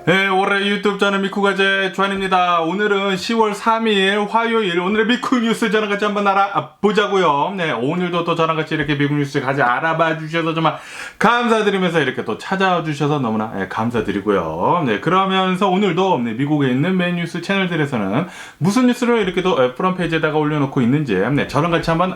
네, 올해 유튜브 저는 미쿠가제 주한입니다. 오늘은 10월 3일 화요일 오늘의 미쿠 뉴스 저랑 같이 한번 알아보자고요. 네, 오늘도 또 저랑 같이 이렇게 미쿠 뉴스 같이 알아봐 주셔서 정말 감사드리면서 이렇게 또 찾아와 주셔서 너무나 감사드리고요. 네, 그러면서 오늘도 미국에 있는 메인 뉴스 채널들에서는 무슨 뉴스를 이렇게 또 프롬 페이지에다가 올려놓고 있는지 저랑 같이 한번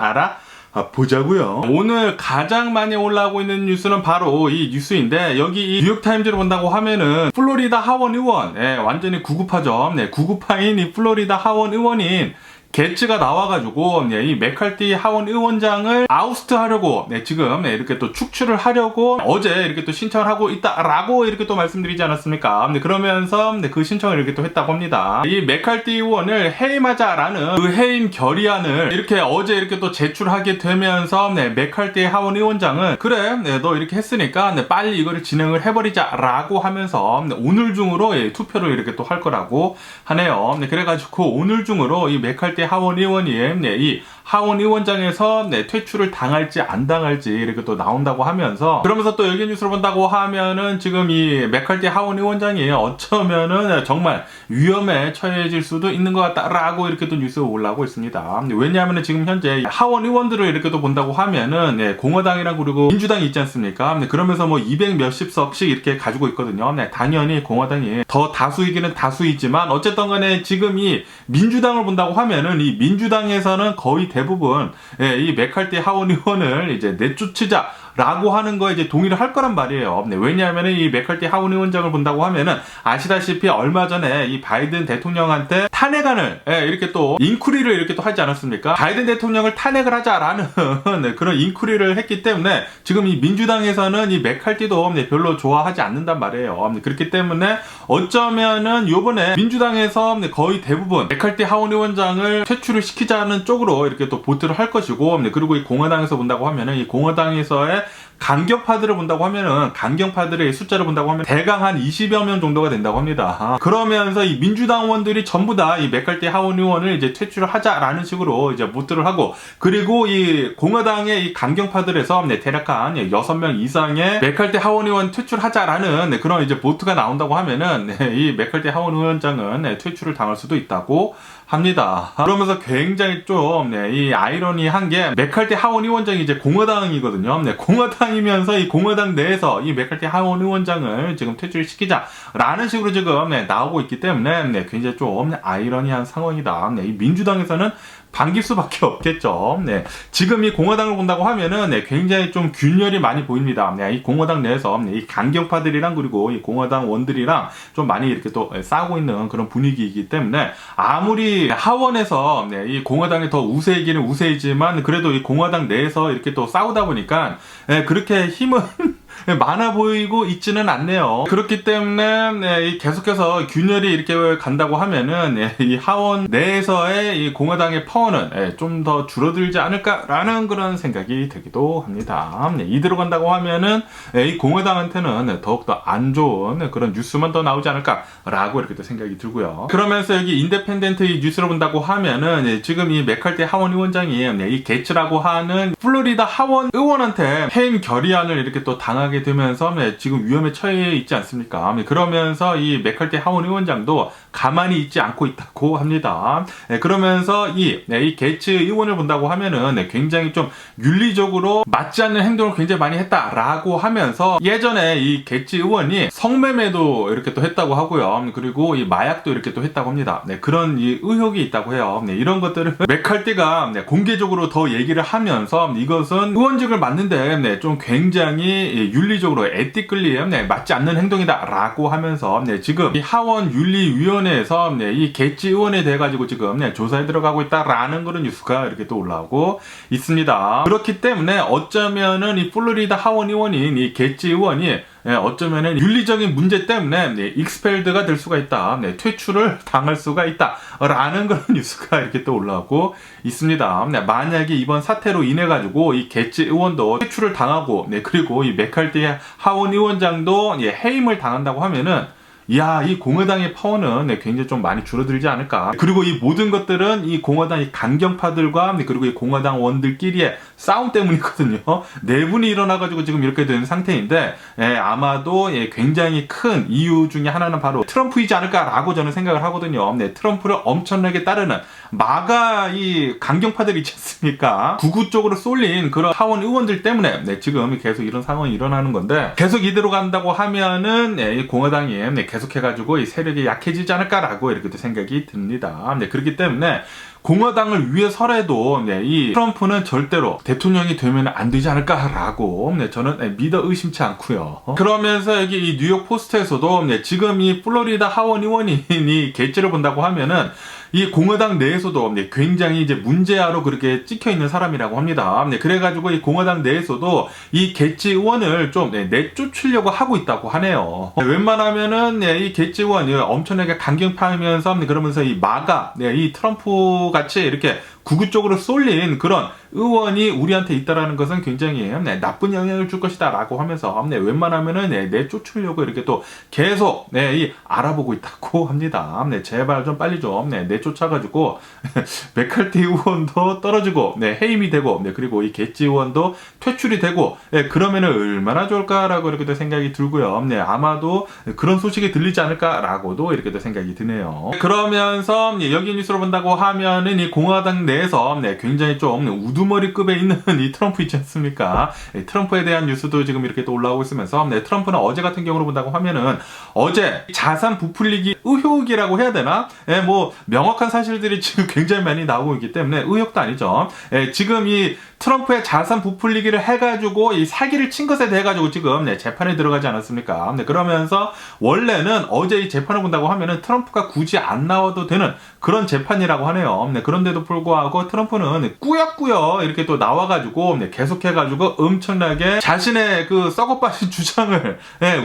보자고요. 오늘 가장 많이 올라오고 있는 뉴스는 바로 이 뉴스인데, 여기 이 뉴욕타임즈를 본다고 하면은 플로리다 하원 의원, 완전히 구구파죠. 구구파인 이 플로리다 하원 의원인 게츠가 나와가지고 이 맥카티 하원 의원장을 아우스트하려고 지금 이렇게 또 축출을 하려고 어제 이렇게 또 신청을 하고 있다라고 이렇게 또 말씀드리지 않았습니까? 그러면서 그 신청을 이렇게 또 했다고 합니다. 이 맥카티 의원을 해임하자라는 그 해임 결의안을 이렇게 어제 이렇게 또 제출하게 되면서 맥카티 하원 의원장은 그래, 너 이렇게 했으니까 빨리 이거를 진행을 해버리자라고 하면서 오늘 중으로 투표를 이렇게 또 할 거라고 하네요. 그래가지고 오늘 중으로 이 맥카티 하원 의원이 이 하원 의원장에서 퇴출을 당할지 안 당할지 이렇게 또 나온다고 하면서, 그러면서 또 여기 뉴스를 본다고 하면은 지금 이 맥카티 하원 의원장이 어쩌면은 정말 위험에 처해질 수도 있는 것 같다라고 이렇게 또 뉴스가 올라오고 있습니다. 왜냐하면은 지금 현재 하원 의원들을 이렇게 또 본다고 하면은 공화당이랑 그리고 민주당이 있지 않습니까? 그러면서 뭐 200 몇십 석씩 이렇게 가지고 있거든요. 당연히 공화당이 더 다수이기는 다수이지만 어쨌든 간에 지금 이 민주당을 본다고 하면은 이 민주당에서는 거의 대부분 이 맥카티 하원 의원을 이제 내쫓으자라고 하는 거에 이제 동의를 할 거란 말이에요. 왜냐하면은 이 맥카티 하원 의원장을 본다고 하면은 아시다시피 얼마 전에 이 바이든 대통령한테 탄핵안을 이렇게 또 인쿠리를 이렇게 또 하지 않았습니까? 바이든 대통령을 탄핵을 하자라는 그런 인쿠리를 했기 때문에 지금 이 민주당에서는 이 맥카티도 별로 좋아하지 않는단 말이에요. 그렇기 때문에 어쩌면은 요번에 민주당에서 거의 대부분 맥카티 하원 의원장을 퇴출을 시키자는 쪽으로 이렇게 또 보트를 할 것이고, 그리고 이 공화당에서 본다고 하면은 이 공화당에서의 강경파들을 본다고 하면은, 강경파들의 숫자를 본다고 하면 대강 한 20여 명 정도가 된다고 합니다. 그러면서 이 민주당 의원들이 전부 다 이 맥카티 하원 의원을 이제 퇴출을 하자라는 식으로 이제 보트를 하고, 그리고 이 공화당의 이 강경파들에서 대략 한 6명 이상의 맥카티 하원 의원 퇴출하자라는 그런 이제 보트가 나온다고 하면은 이 맥카티 하원 의원장은 퇴출을 당할 수도 있다고 합니다. 그러면서 굉장히 좀 이 아이러니한 게, 맥카티 하원 의원장이 이제 공화당이거든요. 공화당이면서 이 공화당 내에서 이 맥카티 하원 의원장을 지금 퇴출시키자라는 식으로 지금 나오고 있기 때문에 굉장히 좀 아이러니한 상황이다. 이 민주당에서는 반길 수밖에 없겠죠. 지금 이 공화당을 본다고 하면은 굉장히 좀 균열이 많이 보입니다. 이 공화당 내에서 이 강경파들이랑 그리고 이 공화당 원들이랑 좀 많이 이렇게 또 싸우고 있는 그런 분위기이기 때문에, 아무리 하원에서 이 공화당이 더 우세이기는 우세이지만 그래도 이 공화당 내에서 이렇게 또 싸우다 보니까 그렇게 힘은 많아 보이고 있지는 않네요. 그렇기 때문에 계속해서 균열이 이렇게 간다고 하면은 이 하원 내에서의 이 공화당의 파워는 좀 더 줄어들지 않을까라는 그런 생각이 들기도 합니다. 이대로 간다고 하면은 이 공화당한테는 더욱더 안 좋은 그런 뉴스만 더 나오지 않을까라고 이렇게 또 생각이 들고요. 그러면서 여기 인디펜던트 이 뉴스를 본다고 하면은 지금 이 맥카티 하원 의원장이 이 게츠라고 하는 플로리다 하원 의원한테 해임 결의안을 이렇게 또 당하게 되면서 지금 위험에 처해 있지 않습니까? 그러면서 이 맥카티 하원 의원장도 가만히 있지 않고 있다고 합니다. 그러면서 이 게츠 의원을 본다고 하면은 굉장히 좀 윤리적으로 맞지 않는 행동을 굉장히 많이 했다라고 하면서, 예전에 이 게츠 의원이 성매매도 이렇게 또 했다고 하고요. 그리고 이 마약도 이렇게 또 했다고 합니다. 그런 이 의혹이 있다고 해요. 이런 것들을 맥카티가 공개적으로 더 얘기를 하면서 이것은 의원직을 맡는데 좀 굉장히 윤리적으로 에티클리 맞지 않는 행동이다라고 하면서 지금 이 하원 윤리위원회에서 이 게츠 의원에 대해 가지고 지금 조사에 들어가고 있다라는 그런 뉴스가 이렇게 또 올라오고 있습니다. 그렇기 때문에 어쩌면은 이 플로리다 하원 의원인 이 게츠 의원이 어쩌면은 윤리적인 문제 때문에 익스펠드가 될 수가 있다, 퇴출을 당할 수가 있다라는 그런 뉴스가 이렇게 또 올라오고 있습니다. 만약에 이번 사태로 인해 가지고 이 게츠 의원도 퇴출을 당하고 그리고 이 맥카티 하원 의원장도 해임을 당한다고 하면은 이야, 이 공화당의 파워는 굉장히 좀 많이 줄어들지 않을까. 그리고 이 모든 것들은 이 공화당의 강경파들과 그리고 이 공화당원들끼리의 싸움 때문이거든요. 내분이 일어나가지고 지금 이렇게 된 상태인데, 아마도 굉장히 큰 이유 중에 하나는 바로 트럼프이지 않을까라고 저는 생각을 하거든요. 트럼프를 엄청나게 따르는 마가 이 강경파들 있지 않습니까? 구구 쪽으로 쏠린 그런 하원 의원들 때문에 지금 계속 이런 상황이 일어나는 건데, 계속 이대로 간다고 하면은 이 공화당이 계속해가지고 이 세력이 약해지지 않을까라고 이렇게 생각이 듭니다. 그렇기 때문에 공화당을 위해서라도 이 트럼프는 절대로 대통령이 되면 안 되지 않을까라고 저는 믿어 의심치 않고요. 그러면서 여기 이 뉴욕 포스트에서도 지금 이 플로리다 하원 의원이 개최를 본다고 하면은 이 공화당 내에서도 굉장히 이제 문제아로 그렇게 찍혀 있는 사람이라고 합니다. 그래가지고 이 공화당 내에서도 이 게츠 의원을 좀 내쫓으려고 하고 있다고 하네요. 웬만하면은 이 게츠 의원이 엄청나게 강경파이면서 그러면서 이 마가 이 트럼프 같이 이렇게 구구 쪽으로 쏠린 그런 의원이 우리한테 있다라는 것은 굉장히 나쁜 영향을 줄 것이다 라고 하면서 웬만하면은 내쫓으려고 이렇게 또 계속 이 알아보고 있다고 합니다. 제발 좀 빨리 좀 내쫓아가지고 맥카티 의원도 떨어지고 해임이 되고 그리고 이 게츠 의원도 퇴출이 되고 그러면은 얼마나 좋을까라고 이렇게 또 생각이 들고요. 아마도 그런 소식이 들리지 않을까라고도 이렇게 또 생각이 드네요. 그러면서 여기 뉴스로 본다고 하면은 이 공화당 내에서 굉장히 좀 우두머리급에 있는 이 트럼프 있지 않습니까? 트럼프에 대한 뉴스도 지금 이렇게 또 올라오고 있으면서 트럼프는 어제 같은 경우로 본다고 하면은 어제 자산 부풀리기 의혹이라고 해야 되나? 뭐 명확한 사실들이 지금 굉장히 많이 나오고 있기 때문에 의혹도 아니죠. 지금 이 트럼프의 자산 부풀리기를 해가지고 이 사기를 친 것에 대해 가지고 지금 재판에 들어가지 않았습니까? 그러면서 원래는 어제 이 재판을 본다고 하면은 트럼프가 굳이 안 나와도 되는 그런 재판이라고 하네요. 그런데도 불구하고 트럼프는 꾸역꾸역 이렇게 또 나와가지고 계속해가지고 엄청나게 자신의 그 썩어빠진 주장을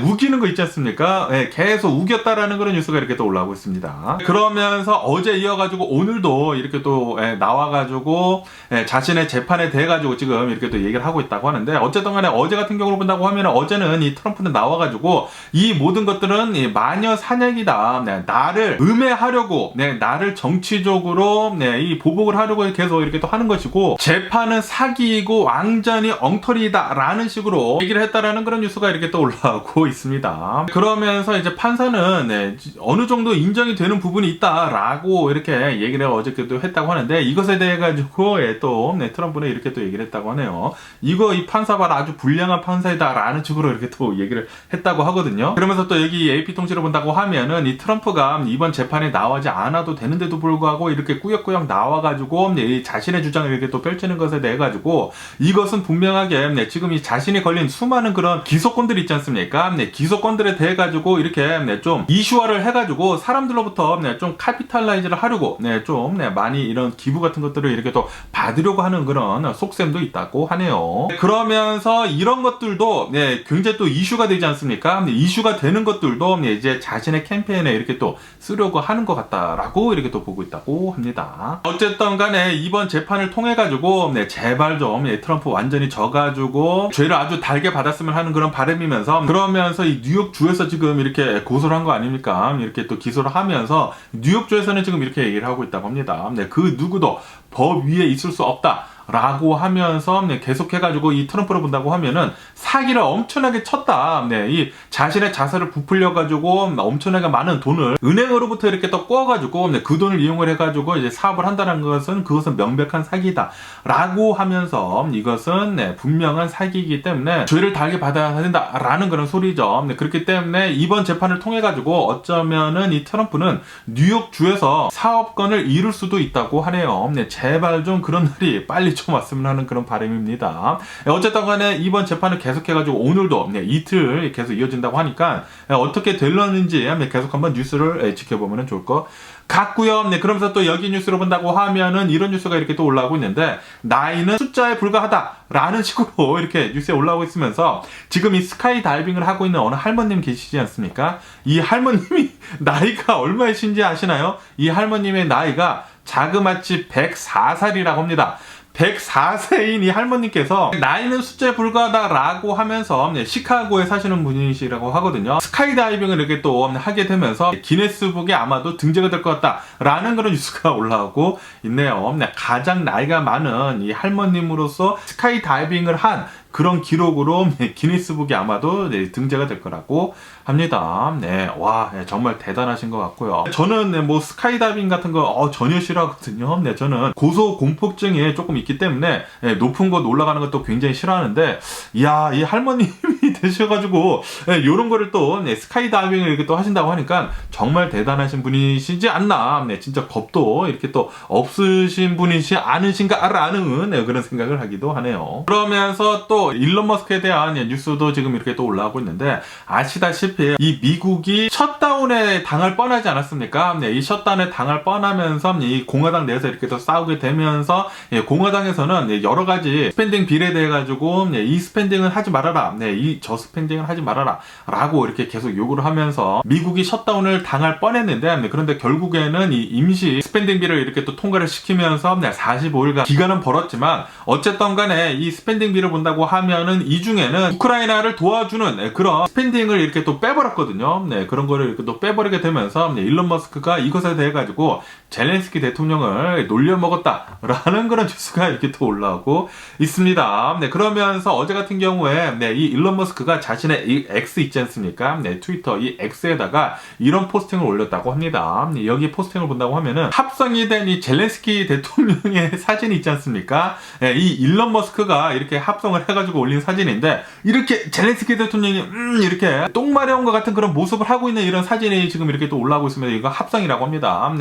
우기는 거 있지 않습니까? 계속 우겼다라는 그런 뉴스가 이렇게 또 올라오고 있습니다. 그러면서 어제 이어가지고 오늘도 이렇게 또 나와가지고 자신의 재판에 대해 가지고 지금 이렇게 또 얘기를 하고 있다고 하는데, 어쨌든 간에 어제 같은 경우로 본다고 하면 어제는 이 트럼프는 나와가지고 이 모든 것들은 이 마녀 사냥이다. 나를 음해하려고 나를 정치적으로 이 보복을 하려고 계속 이렇게 또 하는 것이고, 재판은 사기이고 완전히 엉터리다 라는 식으로 얘기를 했다라는 그런 뉴스가 이렇게 또 올라오고 있습니다. 그러면서 이제 판사는 어느 정도 인정이 되는 부분이 있다라고 이렇게 얘기를 어저께도 했다고 하는데, 이것에 대해 가지고 또 트럼프는 이렇게 또 얘기를 했다고 하네요. 이거 이 판사 봐라, 아주 불량한 판사이다 라는 식으로 이렇게 또 얘기를 했다고 하거든요. 그러면서 또 여기 AP통신을 본다고 하면은 이 트럼프가 이번 재판에 나오지 않아도 되는데도 불구하고 이렇게 꾸역꾸역 나와가지고 자신의 주장을 이렇게 또 펼치는 것에 대해 가지고, 이것은 분명하게 지금 이 자신이 걸린 수많은 그런 기소권들이 있지 않습니까? 기소권들에 대해 가지고 이렇게 좀 이슈화를 해가지고 사람들로부터 좀 카피탈라이즈를 하려고 좀 많이 이런 기부 같은 것들을 이렇게 또 받으려고 하는 그런 속셈도 있다고 하네요. 그러면서 이런 것들도 굉장히 또 이슈가 되지 않습니까? 이슈가 되는 것들도 이제 자신의 캠페인에 이렇게 또 쓰려고 하는 것 같다라고 이렇게 또 보고 있다고 합니다. 어쨌든 간에 이번 재판을 통해 가지고 제발 좀 트럼프 완전히 져가지고 죄를 아주 달게 받았으면 하는 그런 바람이면서, 그러면서 이 뉴욕주에서 지금 이렇게 고소를 한 거 아닙니까? 이렇게 또 기소를 하면서 뉴욕주에서는 지금 이렇게 얘기를 하고 있다고 합니다. 그 누구도 법 위에 있을 수 없다 라고 하면서 계속해가지고 이 트럼프를 본다고 하면은 사기를 엄청나게 쳤다. 이 자신의 자산을 부풀려가지고 엄청나게 많은 돈을 은행으로부터 이렇게 또 꿔가지고 그 돈을 이용을 해가지고 이제 사업을 한다는 것은 그것은 명백한 사기다 라고 하면서 이것은 분명한 사기이기 때문에 죄를 달게 받아야 된다라는 그런 소리죠. 그렇기 때문에 이번 재판을 통해가지고 어쩌면은 이 트럼프는 뉴욕주에서 사업권을 잃을 수도 있다고 하네요. 제발 좀 그런 날이 빨리 좀 왔으면 하는 그런 바람입니다. 어쨌든 간에 이번 재판을 계속해가지고 오늘도 이틀 계속 이어진다고 하니까 어떻게 될런지 계속 한번 뉴스를 지켜보면 좋을 것 같고요. 그러면서 또 여기 뉴스로 본다고 하면은 이런 뉴스가 이렇게 또 올라오고 있는데, 나이는 숫자에 불과하다 라는 식으로 이렇게 뉴스에 올라오고 있으면서, 지금 이 스카이 다이빙을 하고 있는 어느 할머님 계시지 않습니까? 이 할머님이 나이가 얼마이신지 아시나요? 이 할머님의 나이가 자그마치 104살이라고 합니다. 104세인 이 할머니께서 나이는 숫자에 불과하다라고 하면서 시카고에 사시는 분이시라고 하거든요. 스카이다이빙을 이렇게 또 하게 되면서 기네스북에 아마도 등재가 될 것 같다라는 그런 뉴스가 올라오고 있네요. 가장 나이가 많은 이 할머님으로서 스카이다이빙을 한 그런 기록으로 기니스북이 아마도 등재가 될 거라고 합니다. 네, 와, 정말 대단하신 것 같고요. 저는 뭐 스카이다이빙 같은 거 전혀 싫어하거든요. 네, 저는 고소 공포증이 조금 있기 때문에 높은 곳 올라가는 것도 굉장히 싫어하는데, 이야, 이 할머님이 되셔가지고 이런 거를 또 스카이다이빙을 이렇게 또 하신다고 하니까 정말 대단하신 분이시지 않나. 네, 진짜 겁도 이렇게 또 없으신 분이시 않으신가라는 그런 생각을 하기도 하네요. 그러면서 또 일론 머스크에 대한 뉴스도 지금 이렇게 또 올라오고 있는데, 아시다시피 이 미국이 셧다운에 당할 뻔하지 않았습니까? 네, 이 셧다운에 당할 뻔하면서 이 공화당 내에서 이렇게 또 싸우게 되면서 공화당에서는 여러 가지 스pen딩 빌에 대해 가지고 이 스pen딩은 하지 말아라, 저 스pen딩은 하지 말아라 라고 이렇게 계속 요구를 하면서 미국이 셧다운을 당할 뻔했는데, 그런데 결국에는 이 임시 스pen딩 빌을 이렇게 또 통과를 시키면서 45일간 기간은 벌었지만, 어쨌든 간에 이 스pen딩 빌을 본다고 하면은 이 중에는 우크라이나를 도와주는 그런 스pen딩을 이렇게 또 빼버렸거든요. 그런 거를 이렇게 또 빼버리게 되면서 일론 머스크가 이것에 대해 가지고 젤렌스키 대통령을 놀려먹었다라는 그런 뉴스가 이렇게 또 올라오고 있습니다. 그러면서 어제 같은 경우에 이 일론 머스크가 자신의 이 X 있지 않습니까? 트위터 이 X에다가 이런 포스팅을 올렸다고 합니다. 여기 포스팅을 본다고 하면은 합성이 된 이 젤렌스키 대통령의 사진이 있지 않습니까? 이 일론 머스크가 이렇게 합성을 해가지고 올린 사진인데, 이렇게 젤렌스키 대통령이 이렇게 똥마려운 것 같은 그런 모습을 하고 있는 이런 사진이 지금 이렇게 또 올라오고 있습니다. 이거 합성이라고 합니다.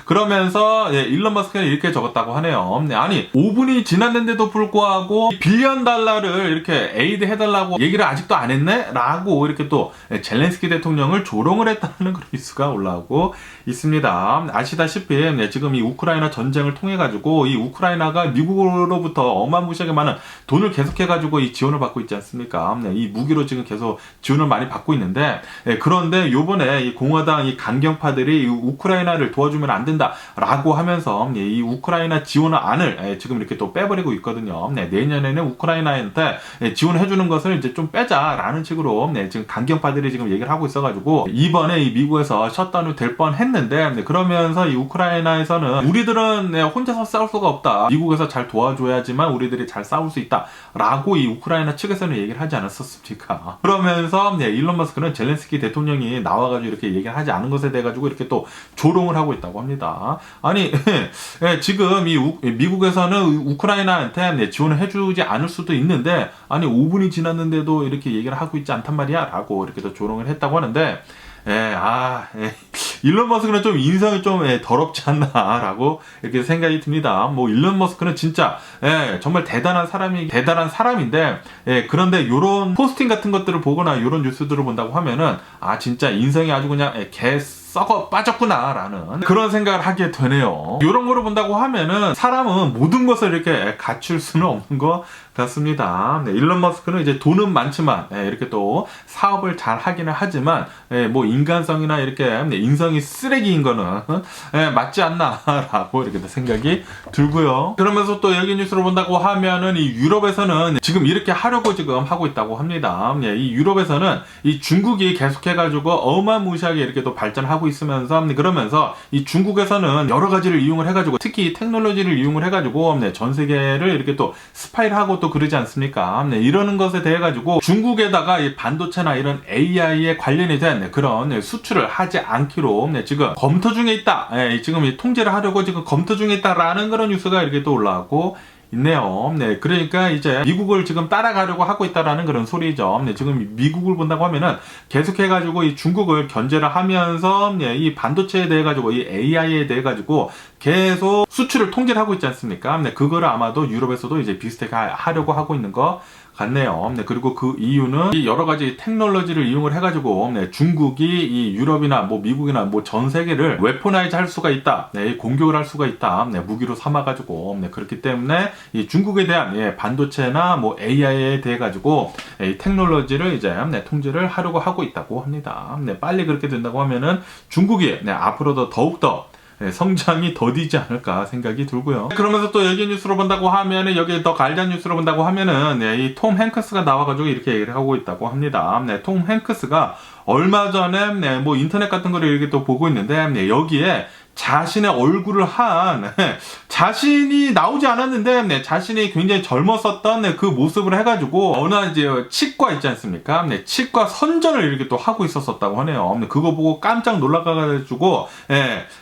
그러면서 일론 머스크는 이렇게 적었다고 하네요. 아니 5분이 지났는데도 불구하고 빌리언 달러를 이렇게 에이드 해달라고 얘기를 아직도 안 했네? 라고 이렇게 또 젤렌스키 대통령을 조롱을 했다는 그런 뉴스가 올라오고 있습니다. 아시다시피 지금 이 우크라이나 전쟁을 통해 가지고 이 우크라이나가 미국으로부터 어마무시하게 많은 돈을 계속해가지고 이 지원을 받고 있지 않습니까? 이 무기로 지금 계속 지원을 많이 받고 있는데, 그런데 요번에 이 공화당 이 강경파들이 이 우크라이나를 도와주면 안 된다라고 하면서 이 우크라이나 지원안을 지금 이렇게 또 빼버리고 있거든요. 내년에는 우크라이나한테 지원해주는 것을 이제 좀 빼자라는 식으로 지금 강경파들이 지금 얘기를 하고 있어가지고, 이번에 이 미국에서 셧다운이 될 뻔했는데, 그러면서 이 우크라이나에서는 우리들은 혼자서 싸울 수가 없다. 미국에서 잘 도와줘야지만 우리들이 잘 싸울 수 있다. 라고 이 우크라이나 측에서는 얘기를 하지 않았었습니까? 그러면서 일론 머스크는 젤렌스키 대통령이 나와가지고 이렇게 얘기를 하지 않은 것에 대해 가지고 이렇게 또 조롱을 하고 있다고 합니다. 아니 지금 이 미국에서는 우크라이나한테 지원을 해주지 않을 수도 있는데, 아니 5분이 지났는데도 이렇게 얘기를 하고 있지 않단 말이야 라고 이렇게 또 조롱을 했다고 하는데, 일론 머스크는 좀 인성이 좀 더럽지 않나라고 이렇게 생각이 듭니다. 뭐 일론 머스크는 진짜 정말 대단한 사람인데, 그런데 요런 포스팅 같은 것들을 보거나 요런 뉴스들을 본다고 하면은 진짜 인성이 아주 그냥 개 썩어 빠졌구나라는 그런 생각을 하게 되네요. 이런 거를 본다고 하면은 사람은 모든 것을 이렇게 갖출 수는 없는 것 같습니다. 일론 머스크는 이제 돈은 많지만 이렇게 또 사업을 잘 하기는 하지만 뭐 인간성이나 이렇게 인성이 쓰레기인 거는 맞지 않나라고 이렇게 생각이 들고요. 그러면서 또 여기 뉴스를 본다고 하면은 이 유럽에서는 지금 이렇게 하려고 지금 하고 있다고 합니다. 이 유럽에서는 이 중국이 계속해가지고 어마무시하게 이렇게 또 발전하고 있으면서, 그러면서 이 중국에서는 여러 가지를 이용을 해가지고, 특히 테크놀로지를 이용을 해가지고 전 세계를 이렇게 또 스파이를 하고 또 그러지 않습니까? 이러는 것에 대해 가지고 중국에다가 이 반도체나 이런 AI에 관련이 된 그런 수출을 하지 않기로 지금 검토 중에 있다. 지금 통제를 하려고 지금 검토 중에 있다라는 그런 뉴스가 이렇게 또 올라왔고 있네요. 그러니까 이제 미국을 지금 따라가려고 하고 있다라는 그런 소리죠. 지금 미국을 본다고 하면은 계속해가지고 이 중국을 견제를 하면서 이 반도체에 대해 가지고 이 AI에 대해 가지고 계속 수출을 통제를 하고 있지 않습니까? 그거를 아마도 유럽에서도 이제 비슷하게 하려고 하고 있는 거 같네요. 그리고 그 이유는 이 여러 가지 테크놀로지를 이용을 해가지고 중국이 이 유럽이나 뭐 미국이나 뭐 전 세계를 웨포나이즈 할 수가 있다. 공격을 할 수가 있다. 무기로 삼아가지고 그렇기 때문에 이 중국에 대한 반도체나 뭐 AI에 대해 가지고 이 테크놀로지를 이제 통제를 하려고 하고 있다고 합니다. 빨리 그렇게 된다고 하면은 중국이 앞으로도 더욱더 성장이 더디지 않을까 생각이 들고요. 그러면서 또 여기 뉴스로 본다고 하면은, 여기 더 가디언 뉴스로 본다고 하면은, 이 톰 행크스가 나와가지고 이렇게 얘기를 하고 있다고 합니다. 톰 행크스가 얼마 전에 뭐 인터넷 같은 거를 이렇게 또 보고 있는데, 여기에 자신의 얼굴을 한 자신이 나오지 않았는데 자신이 굉장히 젊었었던 그 모습을 해가지고 어느 이제 치과 있지 않습니까? 치과 선전을 이렇게 또 하고 있었다고 하네요. 그거 보고 깜짝 놀라가지고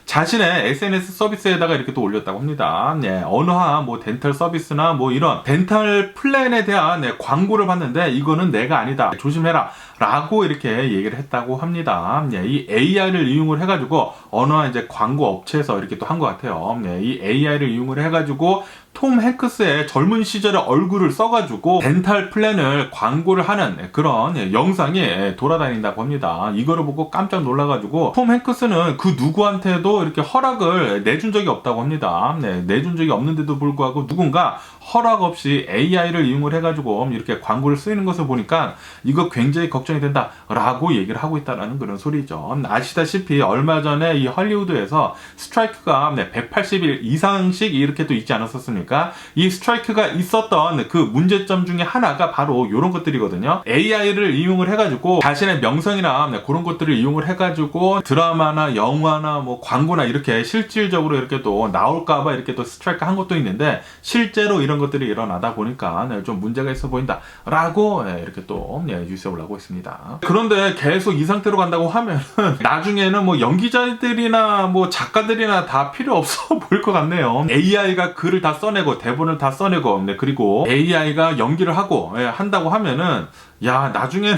자신의 SNS 서비스에다가 이렇게 또 올렸다고 합니다. 어느 한 뭐 덴탈 서비스나 뭐 이런 덴탈 플랜에 대한 광고를 봤는데 이거는 내가 아니다, 조심해라 라고 이렇게 얘기를 했다고 합니다. 이 AI를 이용을 해가지고 어느 한 이제 광고 업체에서 이렇게 또 한 것 같아요. 이 AI를 이용을 해가지고 톰 행크스의 젊은 시절의 얼굴을 써가지고 덴탈 플랜을 광고를 하는 그런 영상이 돌아다닌다고 합니다. 이거를 보고 깜짝 놀라가지고 톰 행크스는 그 누구한테도 이렇게 허락을 내준 적이 없다고 합니다. 내준 적이 없는데도 불구하고 누군가 허락 없이 AI를 이용을 해가지고 이렇게 광고를 쓰이는 것을 보니까 이거 굉장히 걱정이 된다 라고 얘기를 하고 있다는 그런 소리죠. 아시다시피 얼마 전에 이 헐리우드에서 스트라이크가 180일 이상씩 이렇게 또 있지 않았었습니까? 이 스트라이크가 있었던 그 문제점 중에 하나가 바로 이런 것들이거든요. AI를 이용을 해가지고 자신의 명성이나 그런 것들을 이용을 해가지고 드라마나 영화나 뭐 광고나 이렇게 실질적으로 이렇게 또 나올까봐 이렇게 또 스트라이크 한 것도 있는데 실제로 이런 것들이 일어나다 보니까 좀 문제가 있어 보인다 라고 이렇게 또 뉴스에 올라오고 있습니다. 그런데 계속 이 상태로 간다고 하면 나중에는 뭐 연기자들이나 뭐 작가들이나 다 필요 없어 보일 것 같네요. AI가 글을 다 써내고 대본을 다 써내고 그리고 AI가 연기를 하고 한다고 하면은 나중에는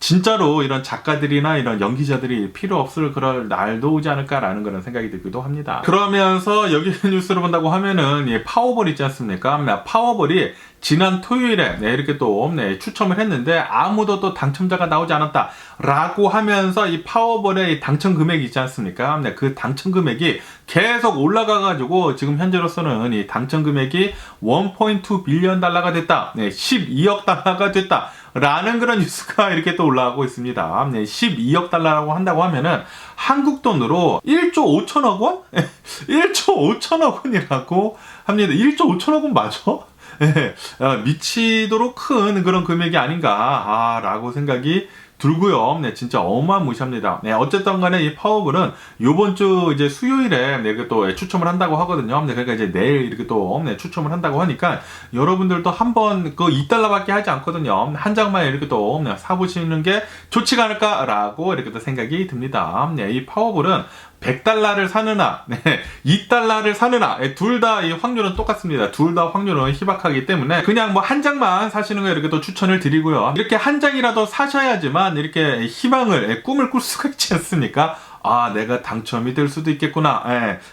진짜로 이런 작가들이나 이런 연기자들이 필요 없을 그럴 날도 오지 않을까라는 그런 생각이 들기도 합니다. 그러면서 여기 뉴스를 본다고 하면은 파워볼 있지 않습니까? 파워볼이 지난 토요일에 이렇게 또 추첨을 했는데 아무도 또 당첨자가 나오지 않았다 라고 하면서 이 파워볼의 당첨 금액이 있지 않습니까? 그 당첨 금액이 계속 올라가가지고 지금 현재로서는 이 당첨 금액이 1.2 빌리언 달러가 됐다, 12억 달러가 됐다 라는 그런 뉴스가 이렇게 또 올라오고 있습니다. 12억 달러라고 한다고 하면은 한국 돈으로 1조 5천억 원? 1조 5천억 원이라고 합니다. 1조 5천억 원 맞아? 미치도록 큰 그런 금액이 아닌가 라고 생각이 들고요. 진짜 어마무시합니다. 어쨌든 간에 이 파워볼은 요번 주 이제 수요일에 또 추첨을 한다고 하거든요. 그러니까 이제 내일 이렇게 또 추첨을 한다고 하니까 여러분들도 한번 그 2달러밖에 하지 않거든요. 한 장만 이렇게 또 사보시는 게 좋지가 않을까라고 이렇게 또 생각이 듭니다. 이 파워볼은 100달러를 사느나 2달러를 사느나 둘 다 이 확률은 똑같습니다. 둘 다 확률은 희박하기 때문에 그냥 뭐 한 장만 사시는 거 이렇게 또 추천을 드리고요. 이렇게 한 장이라도 사셔야지만 이렇게 희망을 꿈을 꿀 수가 있지 않습니까? 내가 당첨이 될 수도 있겠구나.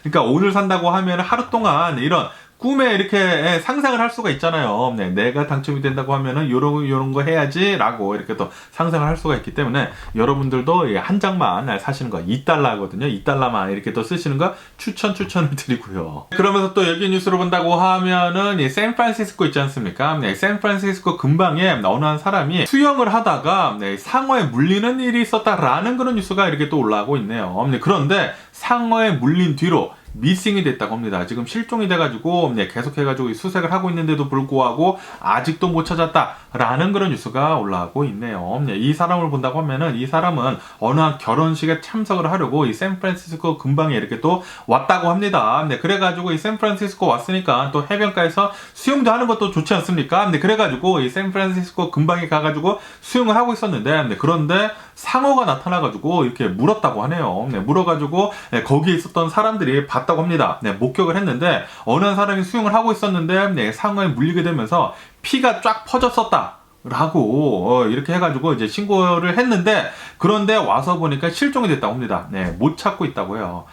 그러니까 오늘 산다고 하면 하루 동안 이런 꿈에 이렇게 상상을 할 수가 있잖아요. 내가 당첨이 된다고 하면은 요런 거 해야지 라고 이렇게 또 상상을 할 수가 있기 때문에 여러분들도 한 장만 사시는 거 2달러거든요. 2달러만 이렇게 또 쓰시는 거 추천을 드리고요. 그러면서 또 여기 뉴스를 본다고 하면은 이 샌프란시스코 있지 않습니까? 샌프란시스코 근방에 어느 한 사람이 수영을 하다가 상어에 물리는 일이 있었다라는 그런 뉴스가 이렇게 또 올라오고 있네요. 그런데 상어에 물린 뒤로 미싱이 됐다고 합니다. 지금 실종이 돼가지고 계속해가지고 수색을 하고 있는데도 불구하고 아직도 못 찾았다라는 그런 뉴스가 올라오고 있네요. 이 사람을 본다고 하면은 이 사람은 어느 한 결혼식에 참석을 하려고 이 샌프란시스코 근방에 이렇게 또 왔다고 합니다. 그래가지고 이 샌프란시스코 왔으니까 또 해변가에서 수영도 하는 것도 좋지 않습니까? 그래가지고 이 샌프란시스코 근방에 가가지고 수영을 하고 있었는데 그런데 상어가 나타나가지고 이렇게 물었다고 하네요. 물어가지고 거기에 있었던 사람들이 봤다고 합니다. 목격을 했는데 어느 한 사람이 수영을 하고 있었는데 상어에 물리게 되면서 피가 쫙 퍼졌었다 라고 이렇게 해가지고 이제 신고를 했는데 그런데 와서 보니까 실종이 됐다고 합니다. 못 찾고 있다고 해요.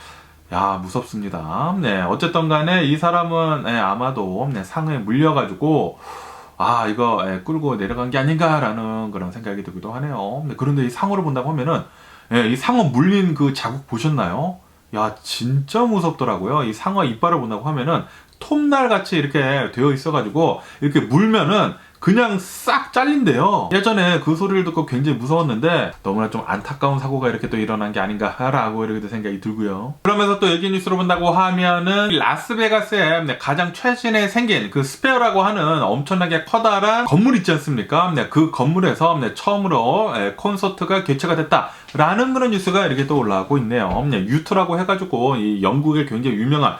무섭습니다. 어쨌든 간에 이 사람은 아마도 상어에 물려가지고 이거 끌고 내려간 게 아닌가라는 그런 생각이 들기도 하네요. 그런데 이 상어를 본다고 하면은 이 상어 물린 그 자국 보셨나요? 진짜 무섭더라고요. 이 상어 이빨을 본다고 하면은 톱날 같이 이렇게 되어 있어가지고 이렇게 물면은 그냥 싹 잘린대요. 예전에 그 소리를 듣고 굉장히 무서웠는데 너무나 좀 안타까운 사고가 이렇게 또 일어난 게 아닌가라고 이렇게 생각이 들고요. 그러면서 또 여기 뉴스로 본다고 하면은 라스베가스에 가장 최신에 생긴 그 스페어라고 하는 엄청나게 커다란 건물 있지 않습니까? 그 건물에서 처음으로 콘서트가 개최가 됐다라는 그런 뉴스가 이렇게 또 올라오고 있네요. U2라고 해가지고 이 영국의 굉장히 유명한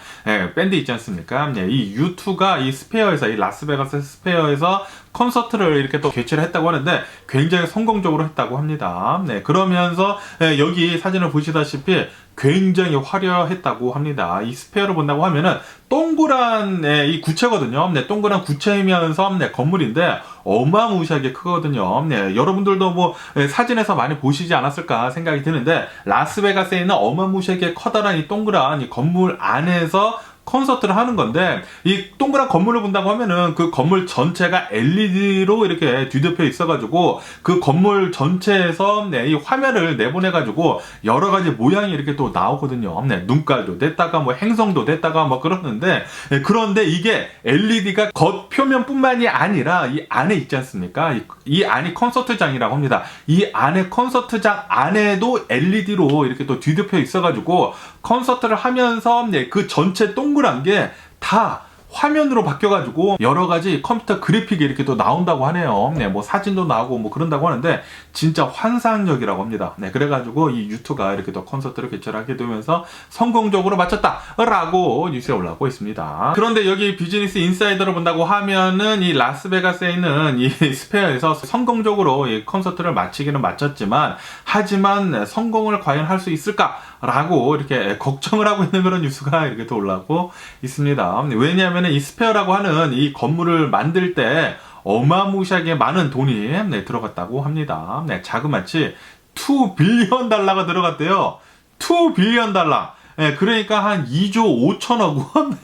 밴드 있지 않습니까? 이 U2가 이 스페어에서, 이 라스베가스 스페어에서 콘서트를 이렇게 또 개최를 했다고 하는데 굉장히 성공적으로 했다고 합니다. 그러면서 여기 사진을 보시다시피 굉장히 화려했다고 합니다. 이 스페어를 본다고 하면은 동그란 이 구체거든요. 동그란 구체이면서 건물인데 어마무시하게 크거든요. 여러분들도 뭐 사진에서 많이 보시지 않았을까 생각이 드는데 라스베가스에 있는 어마무시하게 커다란 이 동그란 이 건물 안에서 콘서트를 하는 건데 이 동그란 건물을 본다고 하면은 그 건물 전체가 LED로 이렇게 뒤덮여 있어가지고 그 건물 전체에서 이 화면을 내보내가지고 여러 가지 모양이 이렇게 또 나오거든요. 눈깔도 냈다가 뭐 행성도 냈다가 뭐 그러는데 그런데 이게 LED가 겉 표면뿐만이 아니라 이 안에 있지 않습니까? 이 안이 콘서트장이라고 합니다. 이 안에 콘서트장 안에도 LED로 이렇게 또 뒤덮여 있어가지고 콘서트를 하면서 그 전체 동그란 게 다 화면으로 바뀌어가지고 여러 가지 컴퓨터 그래픽이 이렇게 또 나온다고 하네요. 뭐 사진도 나오고 뭐 그런다고 하는데 진짜 환상적이라고 합니다. 그래가지고 이 U2가 이렇게 또 콘서트를 개최하게 되면서 성공적으로 마쳤다라고 뉴스에 올라오고 있습니다. 그런데 여기 비즈니스 인사이더를 본다고 하면은 이 라스베가스에 있는 이 스페어에서 성공적으로 이 콘서트를 마치기는 마쳤지만 하지만 성공을 과연 할 수 있을까? 라고 이렇게 걱정을 하고 있는 그런 뉴스가 이렇게 또 올라오고 있습니다. 왜냐하면 이 스페어라고 하는 이 건물을 만들 때 어마무시하게 많은 돈이 들어갔다고 합니다. 자그마치 2 빌리언 달러가 들어갔대요. 2 빌리언 달러. 그러니까 한 2조 5천억 원?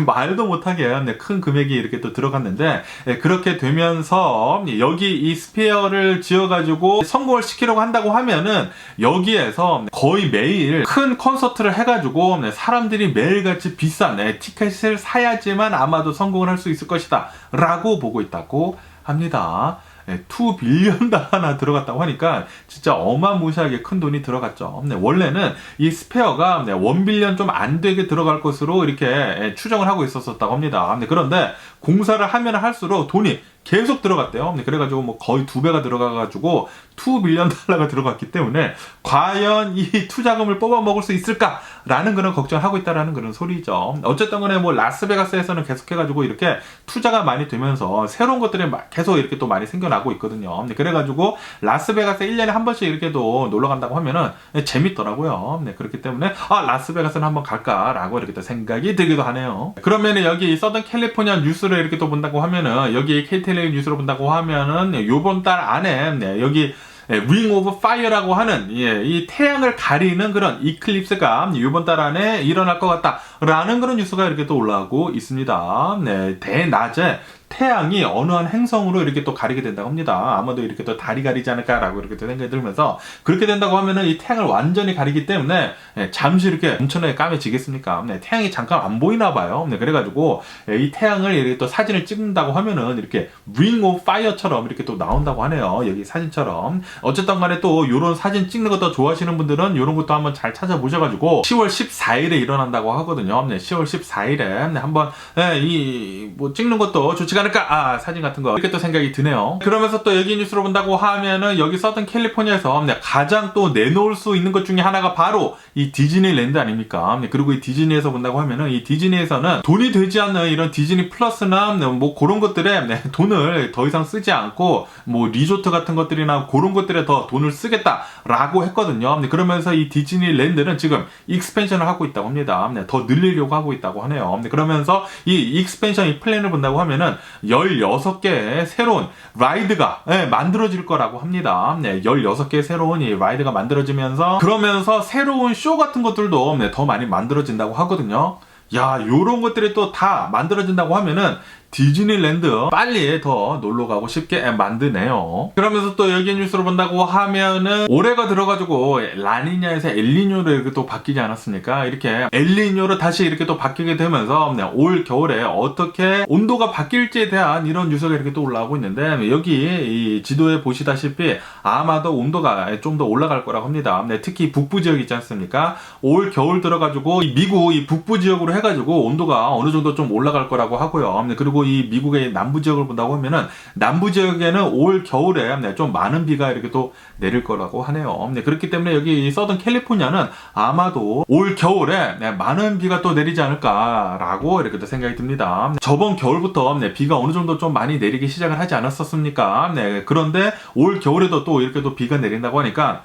말도 못하게 큰 금액이 이렇게 또 들어갔는데, 그렇게 되면서 여기 이 스페어를 지어가지고 성공을 시키려고 한다고 하면은 여기에서 거의 매일 큰 콘서트를 해가지고 사람들이 매일같이 비싼 티켓을 사야지만 아마도 성공을 할 수 있을 것이다 라고 보고 있다고 합니다. 2 빌리언 달러나 들어갔다고 하니까 진짜 어마무시하게 큰 돈이 들어갔죠. 원래는 이 스페어가 1 빌리언 좀 안 되게 들어갈 것으로 이렇게 추정을 하고 있었다고 합니다. 그런데 공사를 하면 할수록 돈이 계속 들어갔대요. 그래가지고 뭐 거의 2배가 들어가가지고 2 빌리언 달러가 들어갔기 때문에 과연 이 투자금을 뽑아 먹을 수 있을까라는 그런 걱정을 하고 있다라는 그런 소리죠. 어쨌든 간에 뭐 라스베가스에서는 계속해가지고 이렇게 투자가 많이 되면서 새로운 것들이 계속 이렇게 또 많이 생겨나고 있거든요. 그래가지고 라스베가스에 1년에 한 번씩 이렇게도 놀러 간다고 하면은 재밌더라고요. 그렇기 때문에 라스베가스는 한번 갈까라고 이렇게 또 생각이 들기도 하네요. 그러면은 여기 서던 캘리포니아 뉴스를 이렇게 또 본다고 하면은 여기 KTLA 뉴스로 본다고 하면은 요번 달 안에 여기 링 오브 파이어라고 하는 이 태양을 가리는 그런 이클립스가 이번 달 안에 일어날 것 같다라는 그런 뉴스가 이렇게 또 올라오고 있습니다. 대낮에 태양이 어느 한 행성으로 이렇게 또 가리게 된다고 합니다. 아마도 이렇게 또 달이 가리지 않을까라고 이렇게 또 생각이 들면서 그렇게 된다고 하면은 이 태양을 완전히 가리기 때문에 잠시 이렇게 엄청나게 까매지겠습니까? 태양이 잠깐 안 보이나 봐요. 그래가지고 이 태양을 이렇게 또 사진을 찍는다고 하면은 이렇게 ring of fire처럼 이렇게 또 나온다고 하네요. 여기 사진처럼. 어쨌든 간에 또 요런 사진 찍는 거 더 좋아하시는 분들은 요런 것도 한번 잘 찾아보셔가지고 10월 14일에 일어난다고 하거든요. 10월 14일에 한번 뭐 찍는 것도 좋지가 않을까? 사진 같은 거 이렇게 또 생각이 드네요. 그러면서 또 여기 뉴스로 본다고 하면은 여기 서던 캘리포니아에서 가장 또 내놓을 수 있는 것 중에 하나가 바로 이 디즈니랜드 아닙니까? 그리고 이 디즈니에서 본다고 하면은 이 디즈니에서는 돈이 되지 않는 이런 디즈니 플러스나 뭐 그런 것들에 돈을 더 이상 쓰지 않고 뭐 리조트 같은 것들이나 그런 것들에 더 돈을 쓰겠다라고 했거든요. 그러면서 이 디즈니랜드는 지금 익스펜션을 하고 있다고 합니다. 더 늘리려고 하고 있다고 하네요. 그러면서 이 익스펜션 이 플랜을 본다고 하면은 16개의 새로운 라이드가 만들어질 거라고 합니다. 16개의 새로운 이 라이드가 만들어지면서 그러면서 새로운 쇼 같은 것들도 더 많이 만들어진다고 하거든요. 야, 요런 것들이 또 다 만들어진다고 하면은 디즈니랜드 빨리 더 놀러 가고 싶게 만드네요. 그러면서 또 여기 뉴스를 본다고 하면은 올해가 들어가지고 라니냐에서 엘니뇨로 이렇게 또 바뀌지 않았습니까? 이렇게 엘니뇨로 다시 이렇게 또 바뀌게 되면서 올 겨울에 어떻게 온도가 바뀔지에 대한 이런 뉴스가 이렇게 또 올라오고 있는데, 여기 이 지도에 보시다시피 아마도 온도가 좀 더 올라갈 거라고 합니다. 특히 북부 지역 있지 않습니까? 올 겨울 들어가지고 미국 이 북부 지역으로 해가지고 온도가 어느 정도 좀 올라갈 거라고 하고요. 그리고 이 미국의 남부 지역을 본다고 하면은 남부 지역에는 올 겨울에 좀 많은 비가 이렇게 또 내릴 거라고 하네요. 그렇기 때문에 여기 서던 캘리포니아는 아마도 올 겨울에 많은 비가 또 내리지 않을까라고 이렇게 또 생각이 듭니다. 저번 겨울부터 비가 어느 정도 좀 많이 내리기 시작을 하지 않았었습니까? 그런데 올 겨울에도 또 이렇게 또 비가 내린다고 하니까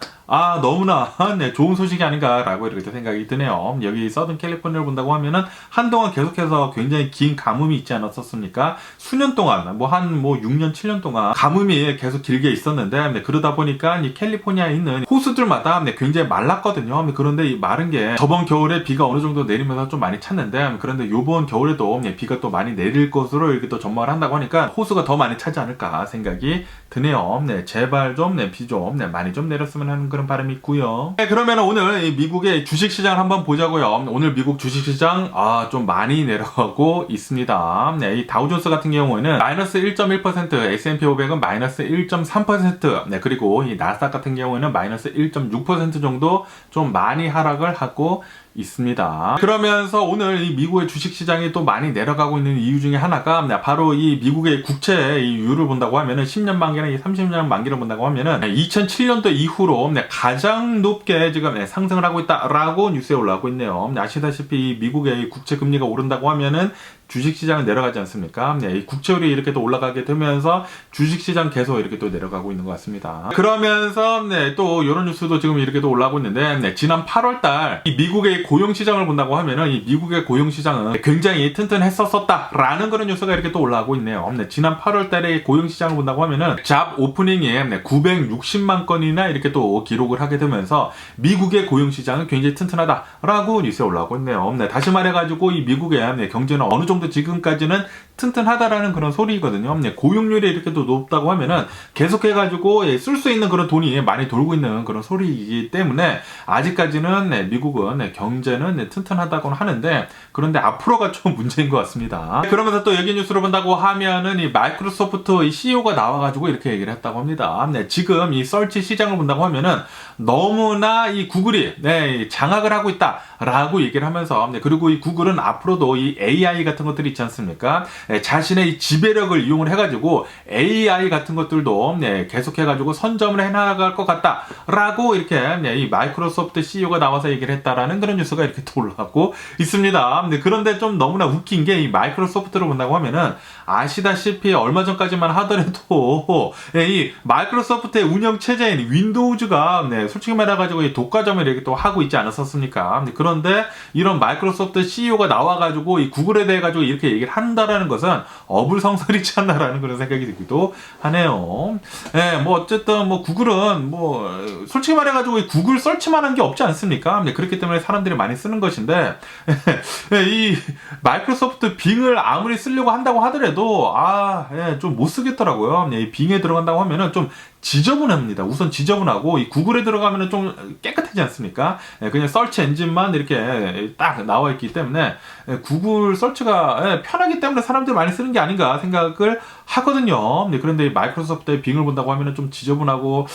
너무나 좋은 소식이 아닌가라고 이렇게 생각이 드네요. 여기 서든 캘리포니아를 본다고 하면은 한동안 계속해서 굉장히 긴 가뭄이 있지 않았었습니까? 수년 동안, 한 6년, 7년 동안 가뭄이 계속 길게 있었는데, 그러다 보니까 이 캘리포니아에 있는 호수들마다 굉장히 말랐거든요. 그런데 이 마른 게 저번 겨울에 비가 어느 정도 내리면서 좀 많이 찼는데, 그런데 이번 겨울에도 비가 또 많이 내릴 것으로 이렇게 또 전망을 한다고 하니까 호수가 더 많이 차지 않을까 생각이 드네요. 제발 좀 비 좀 많이 좀 내렸으면 하는 그런 바람이 있고요. 그러면 오늘 이 미국의 주식시장을 한번 보자고요. 오늘 미국 주식시장 좀 많이 내려가고 있습니다. 이 다우존스 같은 경우에는 마이너스 1.1%, S&P 500은 마이너스 1.3%, 그리고 이 나스닥 같은 경우에는 마이너스 1.6% 정도 좀 많이 하락을 하고 있습니다. 그러면서 오늘 이 미국의 주식시장이 또 많이 내려가고 있는 이유 중에 하나가 바로 이 미국의 국채 이율을 본다고 하면은 10년 만기나 30년 만기를 본다고 하면은 2007년도 이후로 가장 높게 지금 상승을 하고 있다라고 뉴스에 올라오고 있네요. 아시다시피 미국의 국채 금리가 오른다고 하면은 주식시장은 내려가지 않습니까? 이 국채율이 이렇게 또 올라가게 되면서 주식시장 계속 이렇게 또 내려가고 있는 것 같습니다. 그러면서 또 이런 뉴스도 지금 이렇게 또 올라오고 있는데, 지난 8월달 이 미국의 고용시장을 본다고 하면은 이 미국의 고용시장은 굉장히 튼튼했었다라는 그런 뉴스가 이렇게 또 올라오고 있네요. 지난 8월달에 고용시장을 본다고 하면은 잡 오프닝이 960만 건이나 이렇게 또 기록을 하게 되면서 미국의 고용시장은 굉장히 튼튼하다라고 뉴스에 올라오고 있네요. 다시 말해가지고 이 미국의 경제는 어느 정도 지금까지는 튼튼하다라는 그런 소리거든요. 고용률이 이렇게 또 높다고 하면은 계속해가지고 쓸 수 있는 그런 돈이 많이 돌고 있는 그런 소리이기 때문에 아직까지는 미국은 경제는 튼튼하다고는 하는데, 그런데 앞으로가 좀 문제인 것 같습니다. 그러면서 또 여기 뉴스를 본다고 하면은 이 마이크로소프트 이 CEO가 나와가지고 이렇게 얘기를 했다고 합니다. 지금 이 서치 시장을 본다고 하면은 너무나 이 구글이 장악을 하고 있다라고 얘기를 하면서, 그리고 이 구글은 앞으로도 이 AI 같은 것들이 있지 않습니까? 자신의 이 지배력을 이용을 해가지고 AI 같은 것들도 계속해가지고 선점을 해나갈 것 같다라고 이렇게 이 마이크로소프트 CEO가 나와서 얘기를 했다라는 그런 뉴스가 이렇게 또 올라오고 있습니다. 그런데 좀 너무나 웃긴 게 이 마이크로소프트를 본다고 하면은 아시다시피 얼마 전까지만 하더라도 이 마이크로소프트의 운영 체제인 윈도우즈가 솔직히 말해가지고 이 독과점을 이렇게 또 하고 있지 않았었습니까? 그런데 이런 마이크로소프트 CEO가 나와가지고 이 구글에 대해 가지고 이렇게 얘기를 한다라는 것은 어불성설이지 않나라는 그런 생각이 들기도 하네요. 어쨌든 구글은 솔직히 말해가지고 이 구글 설치만 한 게 없지 않습니까? 그렇기 때문에 사람들이 많이 쓰는 것인데 이 마이크로소프트 빙을 아무리 쓰려고 한다고 하더라도 좀 못 쓰겠더라고요. 이 빙에 들어간다고 하면은 좀 지저분합니다. 우선 지저분하고 이 구글에 들어가면은 좀 깨끗하지 않습니까? 그냥 서치 엔진만 이렇게 딱 나와 있기 때문에 구글 서치가 편하기 때문에 사람들이 많이 쓰는 게 아닌가 생각을 하거든요. 그런데 마이크로소프트의 빙을 본다고 하면은 좀 지저분하고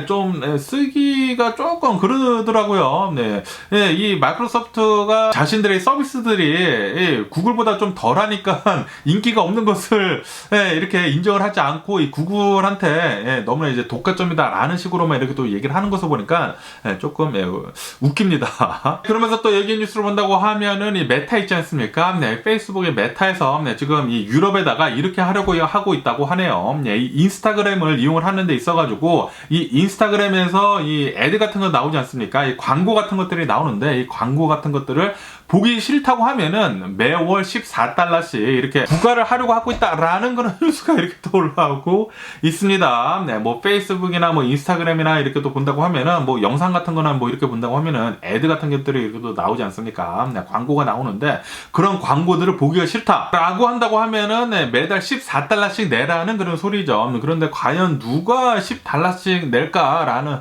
좀 쓰기가 조금 그러더라고요. 이 마이크로소프트가 자신들의 서비스들이 구글보다 좀 덜하니까 인기가 없는 것을 이렇게 인정을 하지 않고 이 구글한테 너무나 이제 독과점이다라는 식으로만 이렇게 또 얘기를 하는 것을 보니까 조금 웃깁니다. 그러면서 또 여기 뉴스를 본다고 하면은 이 메타 있지 않습니까? 페이스북의 메타에서 지금 이 유럽에다가 이렇게 하려고 하고 하고 있다고 하네요. 네, 이 인스타그램을 이용을 하는 데 있어가지고 이 인스타그램에서 이 애드 같은 거 나오지 않습니까? 이 광고 같은 것들이 나오는데 이 광고 같은 것들을 보기 싫다고 하면은 매월 14달러씩 이렇게 부과를 하려고 하고 있다라는 그런 뉴스가 이렇게 또 올라오고 있습니다. 네, 뭐 페이스북이나 뭐 인스타그램이나 이렇게 또 본다고 하면은 뭐 영상 같은 거나 뭐 이렇게 본다고 하면은 애드 같은 것들이 이렇게 또 나오지 않습니까? 네, 광고가 나오는데 그런 광고들을 보기가 싫다라고 한다고 하면은 네, 매달 14달러씩 내라는 그런 소리죠. 그런데 과연 누가 10달러씩 낼까라는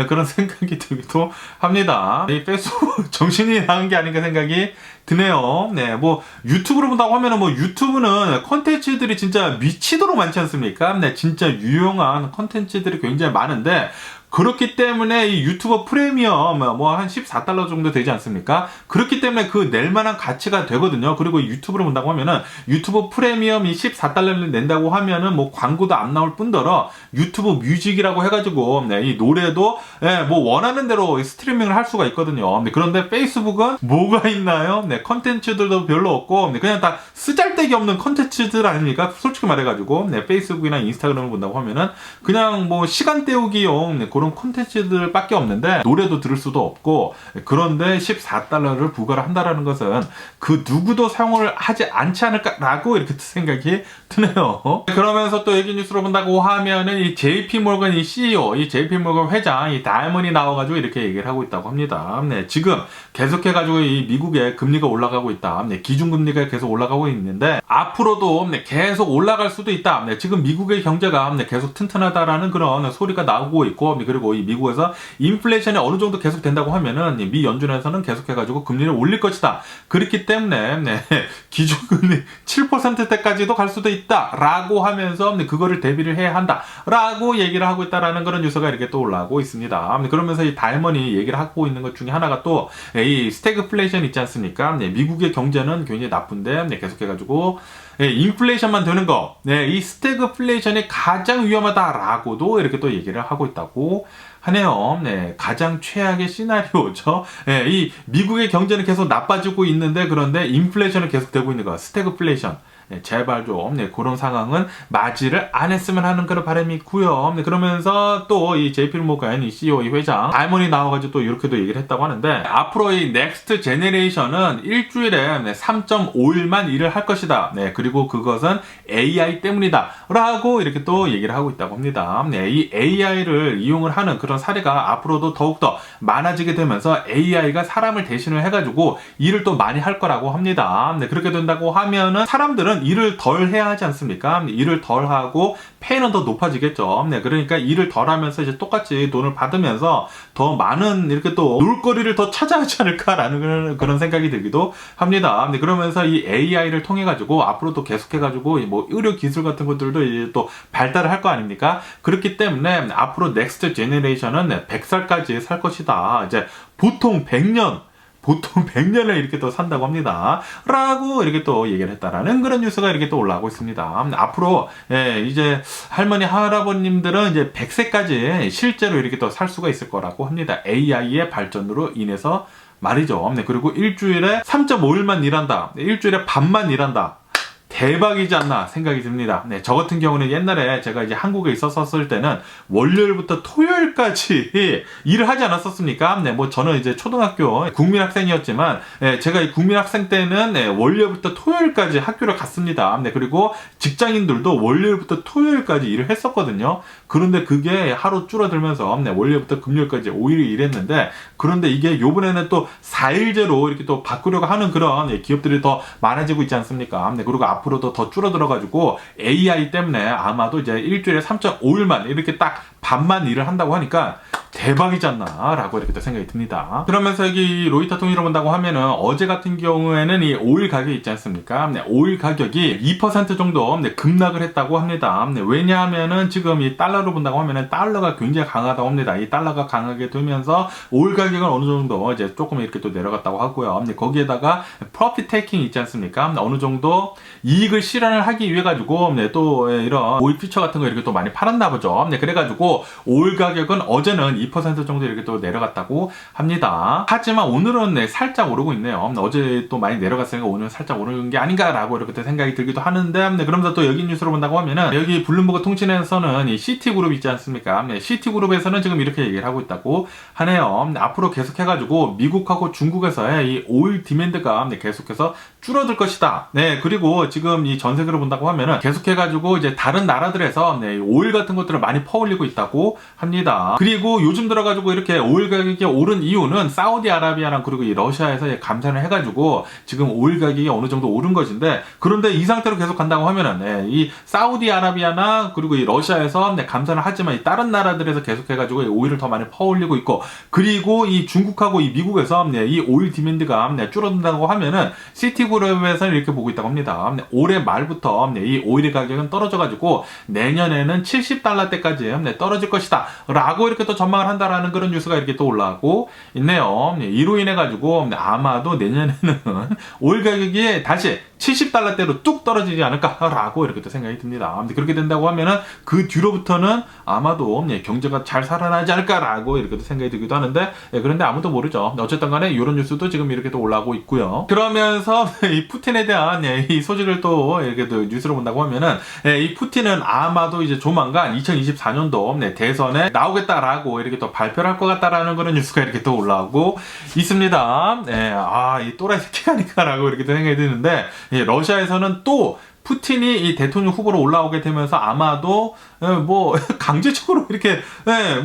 그런 생각이 들기도 합니다. 이 페이스북 정신이 나간 게 아닌가 생각이 드네요. 네, 뭐 유튜브로 본다고 하면은 뭐 유튜브는 컨텐츠들이 진짜 미치도록 많지 않습니까? 네, 진짜 유용한 컨텐츠들이 굉장히 많은데 그렇기 때문에 이 유튜버 프리미엄 뭐 한 14달러 정도 되지 않습니까? 그렇기 때문에 그 낼 만한 가치가 되거든요. 그리고 유튜브로 본다고 하면은 유튜브 프리미엄이 14달러를 낸다고 하면은 뭐 광고도 안 나올 뿐더러 유튜브 뮤직이라고 해가지고 네, 이 노래도 네, 뭐 원하는 대로 스트리밍을 할 수가 있거든요. 네, 그런데 페이스북은 뭐가 있나요? 네, 컨텐츠들도 별로 없고 네, 그냥 다 쓰잘데기 없는 컨텐츠들 아닙니까? 솔직히 말해가지고 네, 페이스북이나 인스타그램을 본다고 하면은 그냥 뭐 시간 때우기용 네, 그런 콘텐츠들밖에 없는데 노래도 들을 수도 없고 그런데 14달러를 부과를 한다라는 것은 그 누구도 사용을 하지 않지 않을까라고 이렇게 생각이 드네요. 그러면서 또 얘기 뉴스로 본다고 하면은 이 JP 모건 이 CEO, 이 JP 모건 회장 이 다이먼이 나와가지고 이렇게 얘기를 하고 있다고 합니다. 네, 지금 계속해가지고 이 미국의 금리가 올라가고 있다. 네, 기준금리가 계속 올라가고 있는데 앞으로도 네, 계속 올라갈 수도 있다. 네, 지금 미국의 경제가 네, 계속 튼튼하다라는 그런 소리가 나오고 있고 그리고 이 미국에서 인플레이션이 어느 정도 계속 된다고 하면은 미 연준에서는 계속해가지고 금리를 올릴 것이다. 그렇기 때문에 네, 기준금리 7%대까지도 갈 수도 있다라고 하면서 네, 그거를 대비를 해야 한다라고 얘기를 하고 있다라는 그런 뉴스가 이렇게 또 올라오고 있습니다. 그러면서 이 다이먼이 얘기를 하고 있는 것 중에 하나가 또 이 스태그플레이션 있지 않습니까? 네, 미국의 경제는 굉장히 나쁜데 네, 계속해가지고 네, 인플레이션만 되는 거, 네, 이 스태그플레이션이 가장 위험하다라고도 이렇게 또 얘기를 하고 있다고 하네요. 네, 가장 최악의 시나리오죠. 네, 이 미국의 경제는 계속 나빠지고 있는데 그런데 인플레이션은 계속 되고 있는 거, 스태그플레이션. 네, 제발 좀 네, 그런 상황은 맞이를 안 했으면 하는 그런 바람이 있고요. 네, 그러면서 또 이 JP 모건 이 CEO 이 회장 다이먼이 나와가지고 또 이렇게도 얘기를 했다고 하는데 앞으로 이 넥스트 제네레이션은 일주일에 네, 3.5일만 일을 할 것이다. 네, 그리고 그것은 AI 때문이다라고 이렇게 또 얘기를 하고 있다고 합니다. 네, 이 AI를 이용을 하는 그런 사례가 앞으로도 더욱더 많아지게 되면서 AI가 사람을 대신을 해가지고 일을 또 많이 할 거라고 합니다. 네, 그렇게 된다고 하면은 사람들은 일을 덜 해야 하지 않습니까? 일을 덜 하고 페이는 더 높아지겠죠. 네, 그러니까 일을 덜 하면서 이제 똑같이 돈을 받으면서 더 많은 이렇게 또 놀거리를 더 찾아하지 않을까라는 그런 생각이 들기도 합니다. 네, 그러면서 이 AI를 통해 가지고 앞으로 또 계속해 가지고 뭐 의료 기술 같은 것들도 이제 또 발달을 할 거 아닙니까? 그렇기 때문에 앞으로 넥스트 제네레이션은 100살까지 살 것이다. 이제 보통 100년을 이렇게 또 산다고 합니다. 라고 이렇게 또 얘기를 했다라는 그런 뉴스가 이렇게 또 올라오고 있습니다. 앞으로, 예, 이제 할머니, 할아버님들은 이제 100세까지 실제로 이렇게 또 살 수가 있을 거라고 합니다. AI의 발전으로 인해서 말이죠. 네, 그리고 일주일에 3.5일만 일한다. 일주일에 반만 일한다. 대박이지 않나 생각이 듭니다. 네, 저 같은 경우는 옛날에 제가 이제 한국에 있었을 때는 월요일부터 토요일까지 일을 하지 않았었습니까? 네, 뭐 저는 이제 초등학교 국민학생이었지만, 네, 제가 이 국민학생 때는 네, 월요일부터 토요일까지 학교를 갔습니다. 네, 그리고 직장인들도 월요일부터 토요일까지 일을 했었거든요. 그런데 그게 하루 줄어들면서 네, 월요일부터 금요일까지 5일 일했는데, 그런데 이게 요번에는 또 4일제로 이렇게 또 바꾸려고 하는 그런 네, 기업들이 더 많아지고 있지 않습니까? 네, 그리고 앞으로도 더 줄어들어가지고 AI 때문에 아마도 이제 일주일에 3.5일만 이렇게 딱 반만 일을 한다고 하니까 대박이지 않나 라고 이렇게 또 생각이 듭니다. 그러면서 여기 로이터 통일을 본다고 하면은 어제 같은 경우에는 이 오일 가격이 있지 않습니까? 네, 오일 가격이 2% 정도 네, 급락을 했다고 합니다. 네, 왜냐하면은 지금 이 달러로 본다고 하면은 달러가 굉장히 강하다고 합니다. 이 달러가 강하게 되면서 오일 가격은 어느 정도 이제 조금 이렇게 또 내려갔다고 하고요. 네, 거기에다가 profit taking 있지 않습니까? 네, 어느 정도 이익을 실현을 하기 위해 가지고 네, 또 이런 오일 퓨처 같은 거 이렇게 또 많이 팔았나 보죠. 네, 그래가지고 오일 가격은 어제는 2% 정도 이렇게 또 내려갔다고 합니다. 하지만 오늘은 네, 살짝 오르고 있네요. 어제 또 많이 내려갔으니까 오늘 살짝 오르는 게 아닌가라고 이렇게 또 생각이 들기도 하는데, 네, 그러면서 또 여기 뉴스로 본다고 하면은 여기 블룸버그 통신에서는 이 시티그룹 있지 않습니까? 네, 시티그룹에서는 지금 이렇게 얘기를 하고 있다고 하네요. 앞으로 계속해가지고 미국하고 중국에서의 이 오일 디맨드가 계속해서 줄어들 것이다. 네, 그리고 지금 이 전 세계로 본다고 하면은 계속해가지고 이제 다른 나라들에서 네, 오일 같은 것들을 많이 퍼올리고 있다고 합니다. 그리고 요즘 들어가지고 이렇게 오일 가격이 오른 이유는 사우디아라비아랑 그리고 이 러시아에서 감산을 해가지고 지금 오일 가격이 어느 정도 오른 것인데, 그런데 이 상태로 계속 간다고 하면은 네, 이 사우디아라비아나 그리고 이 러시아에서 네, 감산을 하지만 이 다른 나라들에서 계속해가지고 오일을 더 많이 퍼올리고 있고, 그리고 이 중국하고 이 미국에서 네, 이 오일 디맨드가 네, 줄어든다고 하면은 시티그룹에서는 이렇게 보고 있다고 합니다. 네, 올해 말부터 네, 이 오일 가격은 떨어져가지고 내년에는 $70대까지 네, 떨어질 것이다 라고 이렇게 또 전망을 한다라는 그런 뉴스가 이렇게 또 올라오고 있네요. 네, 이로 인해 가지고 아마도 내년에는 오일 가격이 다시 $70대로 뚝 떨어지지 않을까라고 이렇게 또 생각이 듭니다. 그렇게 된다고 하면은 그 뒤로부터는 아마도 경제가 잘 살아나지 않을까라고 이렇게 또 생각이 들기도 하는데, 그런데 아무도 모르죠. 어쨌든 간에 이런 뉴스도 지금 이렇게 또 올라오고 있고요. 그러면서 이 푸틴에 대한 이 소식을 또 이렇게 또 뉴스로 본다고 하면은 이 푸틴은 아마도 이제 조만간 2024년도 대선에 나오겠다라고 이렇게 또 발표를 할 것 같다라는 그런 뉴스가 이렇게 또 올라오고 있습니다. 이 또라이 새끼가 아닐까라고 이렇게 또 생각이 드는데, 러시아에서는 또 푸틴이 이 대통령 후보로 올라오게 되면서 아마도 뭐 강제적으로 이렇게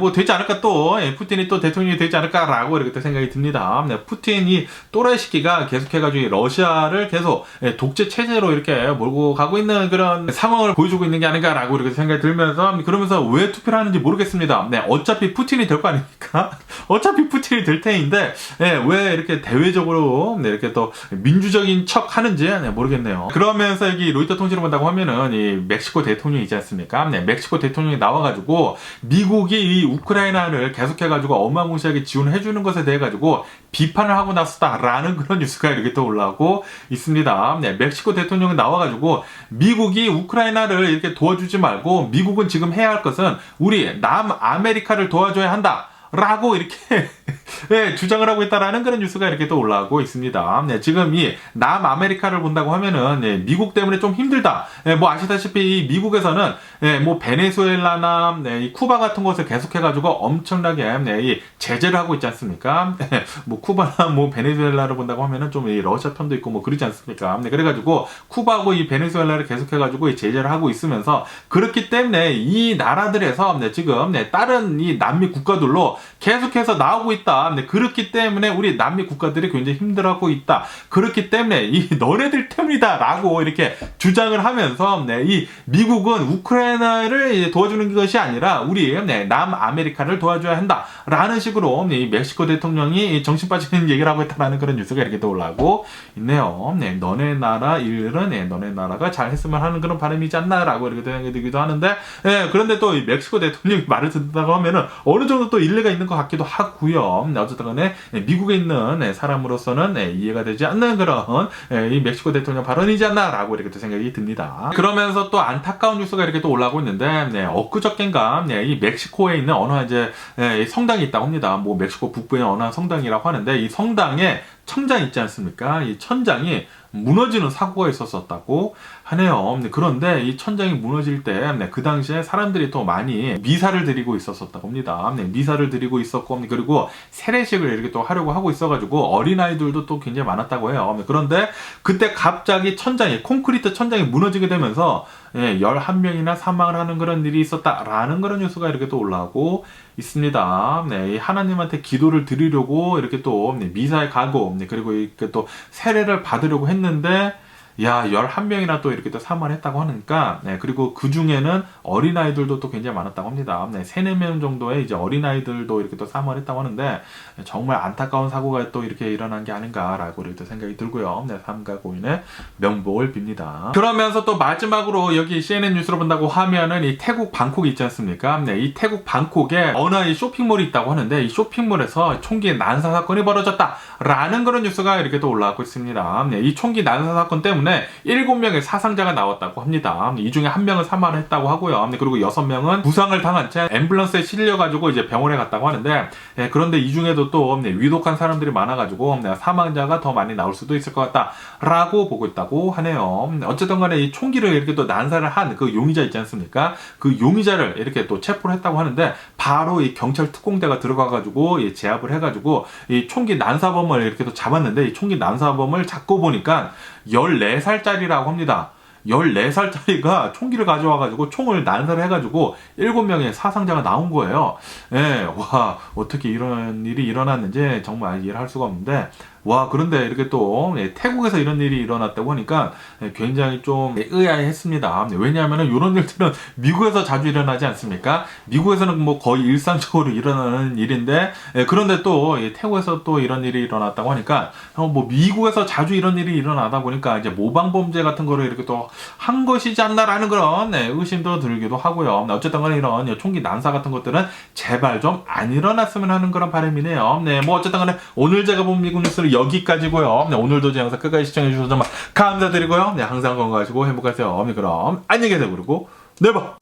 뭐 되지 않을까, 또 푸틴이 또 대통령이 되지 않을까라고 이렇게 또 생각이 듭니다. 푸틴이 또라이 시기가 계속해가지고 러시아를 계속 독재 체제로 이렇게 몰고 가고 있는 그런 상황을 보여주고 있는 게 아닌가라고 이렇게 생각이 들면서, 그러면서 왜 투표를 하는지 모르겠습니다. 어차피 푸틴이 될 거 아닙니까? 어차피 푸틴이 될 테인데 왜 이렇게 대외적으로 이렇게 또 민주적인 척 하는지 모르겠네요. 그러면서 여기 로이터 통신을 본다고 하면은 이 멕시코 대통령이지 않습니까? 멕시코 대통령이 나와가지고 미국이 이 우크라이나를 계속해가지고 어마무시하게 지원해주는 것에 대해 가지고 비판을 하고 나섰다라는 그런 뉴스가 이렇게 또 올라오고 있습니다. 멕시코 대통령이 나와가지고 미국이 우크라이나를 이렇게 도와주지 말고 미국은 지금 해야 할 것은 우리 남아메리카를 도와줘야 한다 라고 이렇게 주장을 하고 있다라는 그런 뉴스가 이렇게 또 올라오고 있습니다. 지금 이 남아메리카를 본다고 하면은 미국 때문에 좀 힘들다. 뭐 아시다시피 이 미국에서는 뭐 베네수엘라나 이 쿠바 같은 곳을 계속해가지고 엄청나게 이 제재를 하고 있지 않습니까? 뭐 쿠바나 뭐 베네수엘라를 본다고 하면은 좀 이 러시아 편도 있고 뭐 그러지 않습니까? 그래가지고 쿠바하고 이 베네수엘라를 계속해가지고 이 제재를 하고 있으면서, 그렇기 때문에 이 나라들에서 지금 다른 이 남미 국가들로 계속해서 나오고 있다. 그렇기 때문에 우리 남미 국가들이 굉장히 힘들어하고 있다. 그렇기 때문에 이 너네들 때문이다 라고 이렇게 주장을 하면서 이 미국은 우크라이나를 도와주는 것이 아니라 우리 남아메리카를 도와줘야 한다 라는 식으로 이 멕시코 대통령이 정신 빠지는 얘기를 하고 있다라는 그런 뉴스가 이렇게 또 올라오고 있네요. 너네 나라 일은 너네 나라가 잘 했으면 하는 그런 바람이지 않나 라고 이렇게 생각이 들기도 하는데, 그런데 또 이 멕시코 대통령이 말을 듣는다고 하면은 어느 정도 또 일리가 있는 것 같기도 하고요. 어쨌든 간에 미국에 있는 사람으로서는 이해가 되지 않는 그런 이 멕시코 대통령 발언이지 않나 라고 이렇게 또 생각이 듭니다. 그러면서 또 안타까운 뉴스가 이렇게 또 올라오고 있는데, 엊그저께인가 이 멕시코에 있는 어느 이제 성당이 있다고 합니다. 뭐 멕시코 북부의 어느 성당이라고 하는데, 이 성당에 천장 있지 않습니까? 이 천장이 무너지는 사고가 있었다고 하네요. 그런데 이 천장이 무너질 때 그 당시에 사람들이 또 많이 미사를 드리고 있었다고 합니다. 미사를 드리고 있었고, 그리고 세례식을 이렇게 또 하려고 하고 있어가지고 어린아이들도 또 굉장히 많았다고 해요. 그런데 그때 갑자기 콘크리트 천장이 무너지게 되면서 11명이나 사망을 하는 그런 일이 있었다라는 그런 뉴스가 이렇게 또 올라오고 있습니다. 하나님한테 기도를 드리려고 이렇게 또 미사에 가고, 그리고 이렇게 또 세례를 받으려고 했는데 11명이나 또 이렇게 또 사망을 했다고 하니까, 그리고 그 중에는 어린아이들도 또 굉장히 많았다고 합니다. 3-4명 정도의 이제 어린아이들도 이렇게 또 사망을 했다고 하는데, 정말 안타까운 사고가 또 이렇게 일어난 게 아닌가라고 이렇게 생각이 들고요. 삼가 고인의 명복을 빕니다. 그러면서 또 마지막으로 여기 CNN 뉴스로 본다고 하면은 이 태국 방콕이 있지 않습니까? 이 태국 방콕에 어느 이 쇼핑몰이 있다고 하는데, 이 쇼핑몰에서 총기 난사 사건이 벌어졌다라는 그런 뉴스가 이렇게 또 올라오고 있습니다. 이 총기 난사 사건 때문에 때문에 7명의 사상자가 나왔다고 합니다. 이 중에 1명은 사망을 했다고 하고요. 그리고 6명은 부상을 당한 채 앰뷸런스에 실려가지고 이제 병원에 갔다고 하는데, 그런데 이 중에도 또 위독한 사람들이 많아가지고 사망자가 더 많이 나올 수도 있을 것 같다라고 보고 있다고 하네요. 어쨌든 간에 이 총기를 이렇게 또 난사를 한 그 용의자 있지 않습니까? 그 용의자를 이렇게 또 체포를 했다고 하는데, 바로 이 경찰 특공대가 들어가가지고 제압을 해가지고 이 총기 난사범을 이렇게 또 잡았는데, 이 총기 난사범을 잡고 보니까 14살짜리라고 합니다. 14살짜리가 총기를 가져와가지고 총을 난사를 해가지고 7명의 사상자가 나온 거예요. 예, 와, 어떻게 이런 일이 일어났는지 정말 이해를 할 수가 없는데, 와, 그런데 이렇게 또 태국에서 이런 일이 일어났다고 하니까 굉장히 좀 의아했습니다. 왜냐하면 이런 일들은 미국에서 자주 일어나지 않습니까? 미국에서는 뭐 거의 일상적으로 일어나는 일인데, 그런데 또 태국에서 또 이런 일이 일어났다고 하니까 뭐 미국에서 자주 이런 일이 일어나다 보니까 이제 모방 범죄 같은 거를 이렇게 또 한 것이지 않나라는 그런 의심도 들기도 하고요. 어쨌든 간에 이런 총기 난사 같은 것들은 제발 좀 안 일어났으면 하는 그런 바람이네요. 네, 뭐 어쨌든 간에 오늘 제가 본 미국 뉴스는 여기까지고요. 네, 오늘도 제 영상 끝까지 시청해주셔서 정말 감사드리고요. 네, 항상 건강하시고 행복하세요. 네, 그럼 안녕히 계세요. 그리고 네, 봐.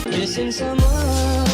Missing someone